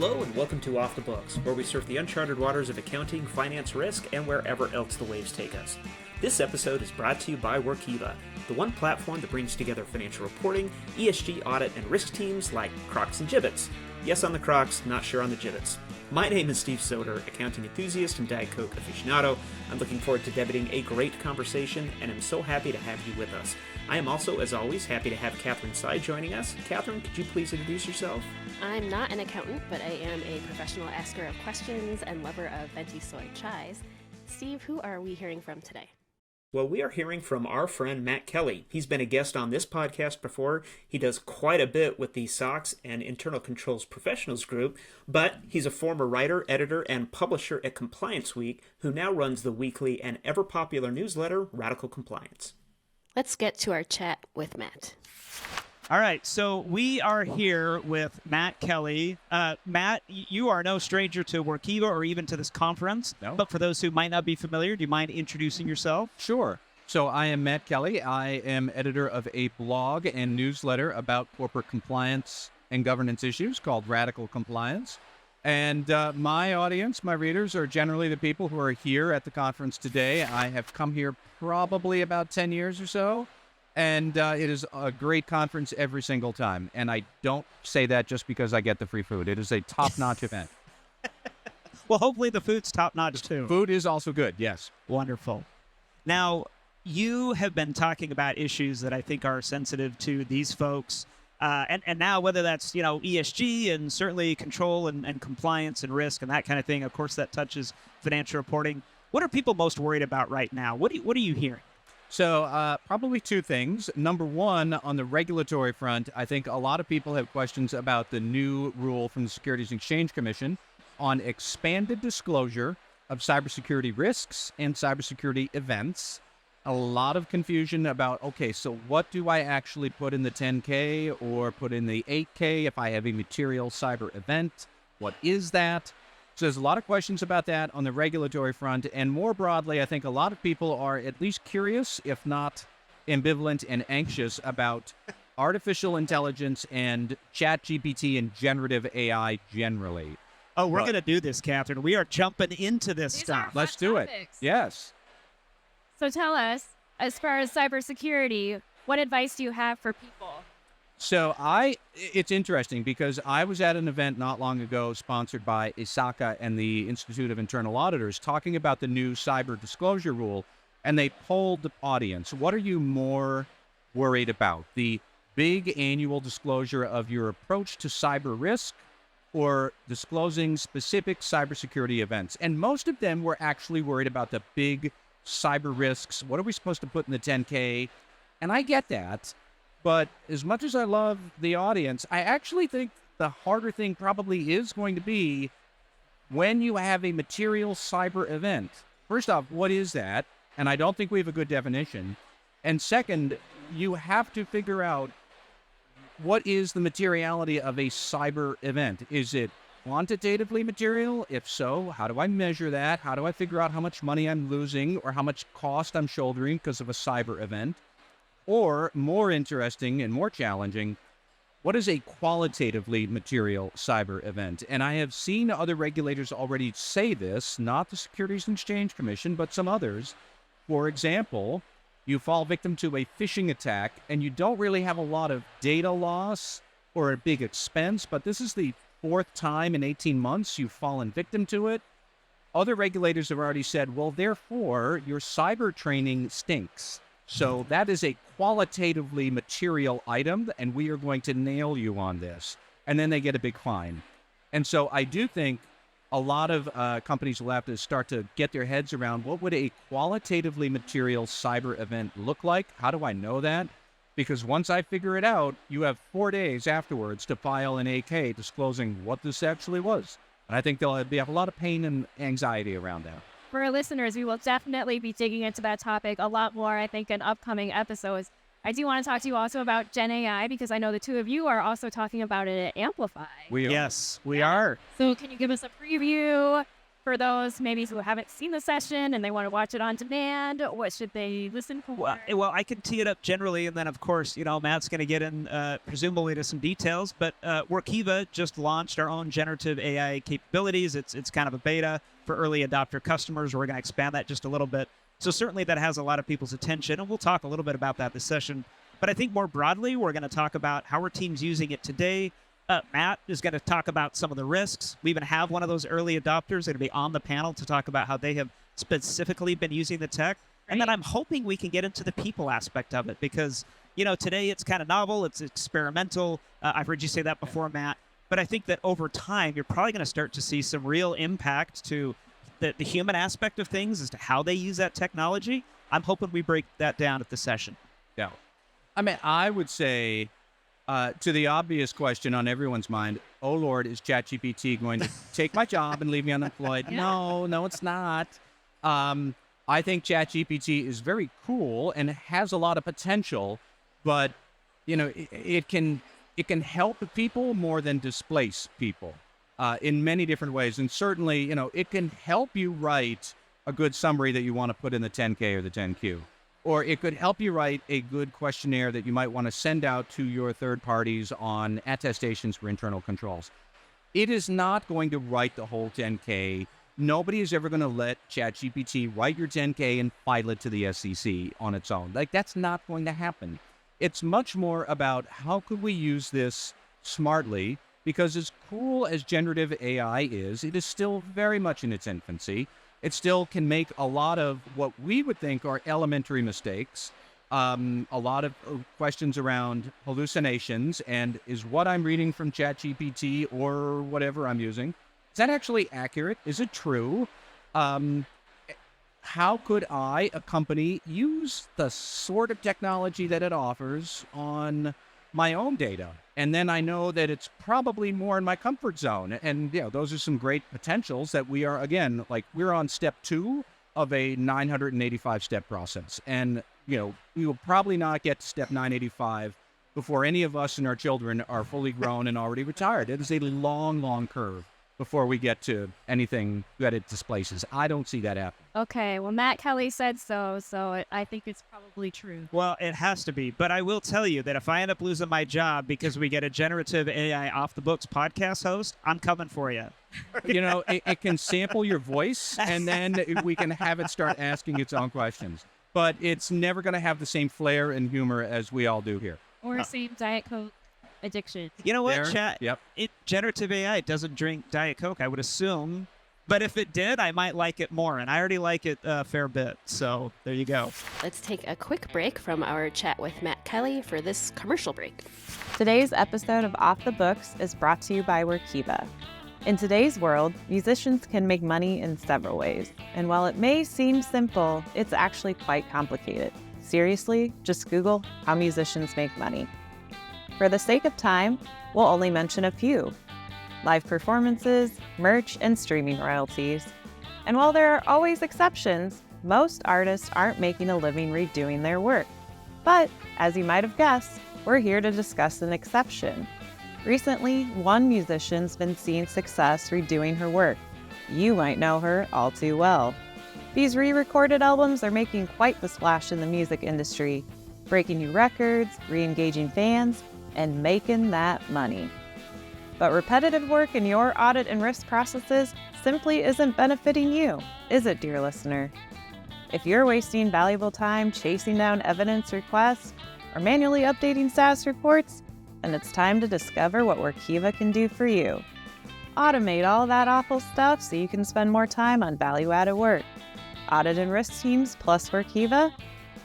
Hello and welcome to Off the Books, where we surf the uncharted waters of accounting, finance, risk, and wherever else the waves take us. This episode is brought to you by Workiva, the one platform that brings together financial reporting, ESG audit, and risk teams like Crocs and Gibbets. Yes on the Crocs, not sure on the Gibbets. My name is Steve Soder, accounting enthusiast and Diet Coke aficionado. I'm looking forward to debating a great conversation, and I'm so happy to have you with us. I am also, as always, happy to have Catherine Tsai joining us. Catherine, could you please introduce yourself? I'm not an accountant, but I am a professional asker of questions and lover of venti soy chais. Steve, who are we hearing from today? Well, we are hearing from our friend Matt Kelly. He's been a guest on this podcast before. He does quite a bit with the SOX and Internal Controls Professionals Group, but he's a former writer, editor, and publisher at Compliance Week, who now runs the weekly and ever-popular newsletter, Radical Compliance. Let's get to our chat with Matt. All right, so we are here with Matt Kelly. Matt, you are no stranger to Workiva or even to this conference. No. But for those who might not be familiar, do you mind introducing yourself? Sure. So I am Matt Kelly. I am editor of a blog and newsletter about corporate compliance and governance issues called Radical Compliance. And my audience, my readers, are generally the people who are here at the conference today. I have come here probably about 10 years or so. And it is a great conference every single time. And I don't say that just because I get the free food. It is a top-notch event. Well, hopefully the food's top-notch, too. Food is also good, yes. Wonderful. Now, you have been talking about issues that I think are sensitive to these folks. And now, whether that's, ESG and certainly control and compliance and risk and that kind of thing, of course, that touches financial reporting. What are people most worried about right now? What are you hearing? So probably two things. Number one, on the regulatory front, I think a lot of people have questions about the new rule from the Securities and Exchange Commission on expanded disclosure of cybersecurity risks and cybersecurity events. A lot of confusion about, okay, so what do I actually put in the 10K or put in the 8K if I have a material cyber event? What is that? So there's a lot of questions about that on the regulatory front. And more broadly, I think a lot of people are at least curious, if not ambivalent and anxious about artificial intelligence and ChatGPT and generative AI generally. Oh, we're going to do this, Catherine. We are jumping into this stuff. Let's do it. Yes. So tell us, as far as cybersecurity, what advice do you have for people? So it's interesting because I was at an event not long ago sponsored by ISACA and the Institute of Internal Auditors talking about the new cyber disclosure rule, and they polled the audience. What are you more worried about? The big annual disclosure of your approach to cyber risk or disclosing specific cybersecurity events? And most of them were actually worried about the big cyber risks. What are we supposed to put in the 10K? And I get that. But as much as I love the audience, I actually think the harder thing probably is going to be when you have a material cyber event. First off, what is that? And I don't think we have a good definition. And second, you have to figure out what is the materiality of a cyber event. Is it quantitatively material? If so, how do I measure that? How do I figure out how much money I'm losing or how much cost I'm shouldering because of a cyber event? Or, more interesting and more challenging, what is a qualitatively material cyber event? And I have seen other regulators already say this, not the Securities and Exchange Commission, but some others. For example, you fall victim to a phishing attack and you don't really have a lot of data loss or a big expense, but this is the fourth time in 18 months you've fallen victim to it. Other regulators have already said, well, therefore, your cyber training stinks. So that is a qualitatively material item, and we are going to nail you on this. And then they get a big fine. And so I do think a lot of companies will have to start to get their heads around what would a qualitatively material cyber event look like? How do I know that? Because once I figure it out, you have 4 days afterwards to file an AK disclosing what this actually was. And I think there'll be a lot of pain and anxiety around that. For our listeners, we will definitely be digging into that topic a lot more, I think, in upcoming episodes. I do want to talk to you also about Gen AI because I know the two of you are also talking about it at Amplify. Yes, we are. So can you give us a preview? For those maybe who haven't seen the session and they want to watch it on demand, what should they listen for? Well, I can tee it up generally, and then, of course, Matt's going to get in, presumably, to some details. But Workiva just launched our own generative AI capabilities. It's kind of a beta for early adopter customers. We're going to expand that just a little bit. So certainly that has a lot of people's attention, and we'll talk a little bit about that this session. But I think more broadly, we're going to talk about how our team's using it today. Matt is going to talk about some of the risks. We even have one of those early adopters going to be on the panel to talk about how they have specifically been using the tech. And then I'm hoping we can get into the people aspect of it because, today it's kind of novel. It's experimental. I've heard you say that before, Matt. But I think that over time, you're probably going to start to see some real impact to the human aspect of things as to how they use that technology. I'm hoping we break that down at the session. Yeah. I mean, I would say... to the obvious question on everyone's mind, oh Lord, is ChatGPT going to take my job and leave me unemployed? No, it's not. I think ChatGPT is very cool and has a lot of potential, but it can help people more than displace people in many different ways. And certainly, it can help you write a good summary that you want to put in the 10K or the 10Q. Or it could help you write a good questionnaire that you might want to send out to your third parties on attestations for internal controls. It is not going to write the whole 10K. Nobody is ever going to let ChatGPT write your 10K and file it to the SEC on its own. That's not going to happen. It's much more about how could we use this smartly, because as cool as generative AI is, it is still very much in its infancy. It still can make a lot of what we would think are elementary mistakes, a lot of questions around hallucinations, and is what I'm reading from ChatGPT or whatever I'm using, is that actually accurate? Is it true? How could I, a company, use the sort of technology that it offers on my own data? And then I know that it's probably more in my comfort zone. And, those are some great potentials that we are, again, we're on step 2 of a 985-step process. And, we will probably not get to step 985 before any of us and our children are fully grown and already retired. It is a long, long curve before we get to anything that it displaces. I don't see that happening. Okay, well, Matt Kelly said so I think it's probably true. Well, it has to be. But I will tell you that if I end up losing my job because we get a generative AI off-the-books podcast host, I'm coming for you. It can sample your voice, and then we can have it start asking its own questions. But it's never going to have the same flair and humor as we all do here. Or same Diet Coke addiction. You know what, chat? Yep. Generative AI doesn't drink Diet Coke, I would assume. But if it did, I might like it more. And I already like it a fair bit. So there you go. Let's take a quick break from our chat with Matt Kelly for this commercial break. Today's episode of Off the Books is brought to you by Workiva. In today's world, musicians can make money in several ways. And while it may seem simple, it's actually quite complicated. Seriously, just Google how musicians make money. For the sake of time, we'll only mention a few. Live performances, merch, and streaming royalties. And while there are always exceptions, most artists aren't making a living redoing their work. But, as you might have guessed, we're here to discuss an exception. Recently, one musician's been seeing success redoing her work. You might know her all too well. These re-recorded albums are making quite the splash in the music industry, breaking new records, re-engaging fans, and making that money. But repetitive work in your audit and risk processes simply isn't benefiting you, is it, dear listener? If you're wasting valuable time chasing down evidence requests or manually updating status reports, then it's time to discover what Workiva can do for you. Automate all that awful stuff so you can spend more time on value-added work. Audit and risk teams plus Workiva?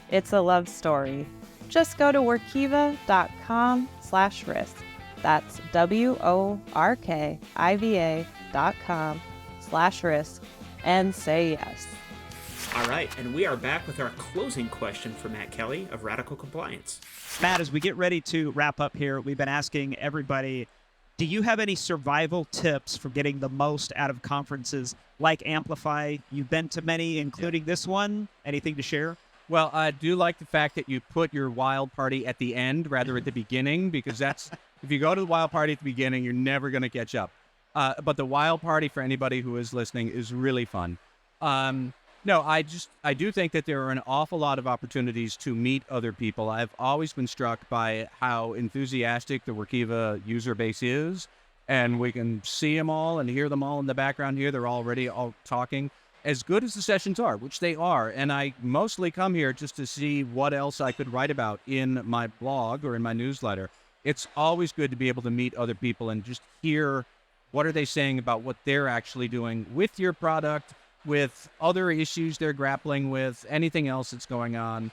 It's a love story. Just go to workiva.com/risk. That's WORKIVA.com/risk and say yes. All right, and we are back with our closing question for Matt Kelly of Radical Compliance. Matt, as we get ready to wrap up here, we've been asking everybody, do you have any survival tips for getting the most out of conferences like Amplify? You've been to many, including this one. Anything to share? Well, I do like the fact that you put your wild party at the end rather at the beginning, because that's, if you go to the wild party at the beginning, you're never going to catch up. But the wild party, for anybody who is listening, is really fun. No, I do think that there are an awful lot of opportunities to meet other people. I've always been struck by how enthusiastic the Workiva user base is, and we can see them all and hear them all in the background here. They're already all talking. As good as the sessions are, which they are, and I mostly come here just to see what else I could write about in my blog or in my newsletter. It's always good to be able to meet other people and just hear what are they saying about what they're actually doing with your product, with other issues they're grappling with, anything else that's going on.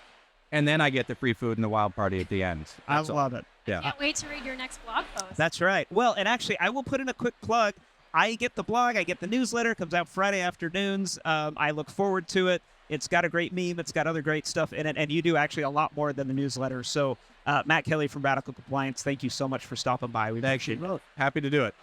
And then I get the free food and the wild party at the end. I love it. Yeah. Can't wait to read your next blog post. That's right. Well, and actually, I will put in a quick plug. I get the blog, I get the newsletter, it comes out Friday afternoons. I look forward to it. It's got a great meme, it's got other great stuff in it, and you do actually a lot more than the newsletter. So, Matt Kelly from Radical Compliance, thank you so much for stopping by. We appreciate it. Happy to do it.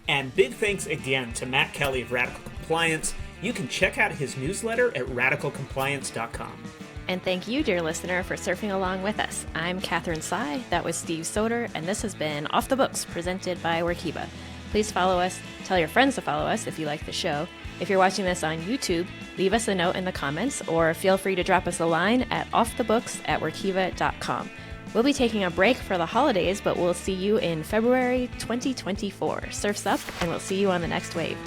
And big thanks again to Matt Kelly of Radical Compliance. You can check out his newsletter at radicalcompliance.com. And thank you, dear listener, for surfing along with us. I'm Catherine Sy, that was Steve Soder, and this has been Off the Books, presented by Workiva. Please follow us, tell your friends to follow us if you like the show. If you're watching this on YouTube, leave us a note in the comments, or feel free to drop us a line at offthebooks@workiva.com. We'll be taking a break for the holidays, but we'll see you in February 2024. Surf's up, and we'll see you on the next wave.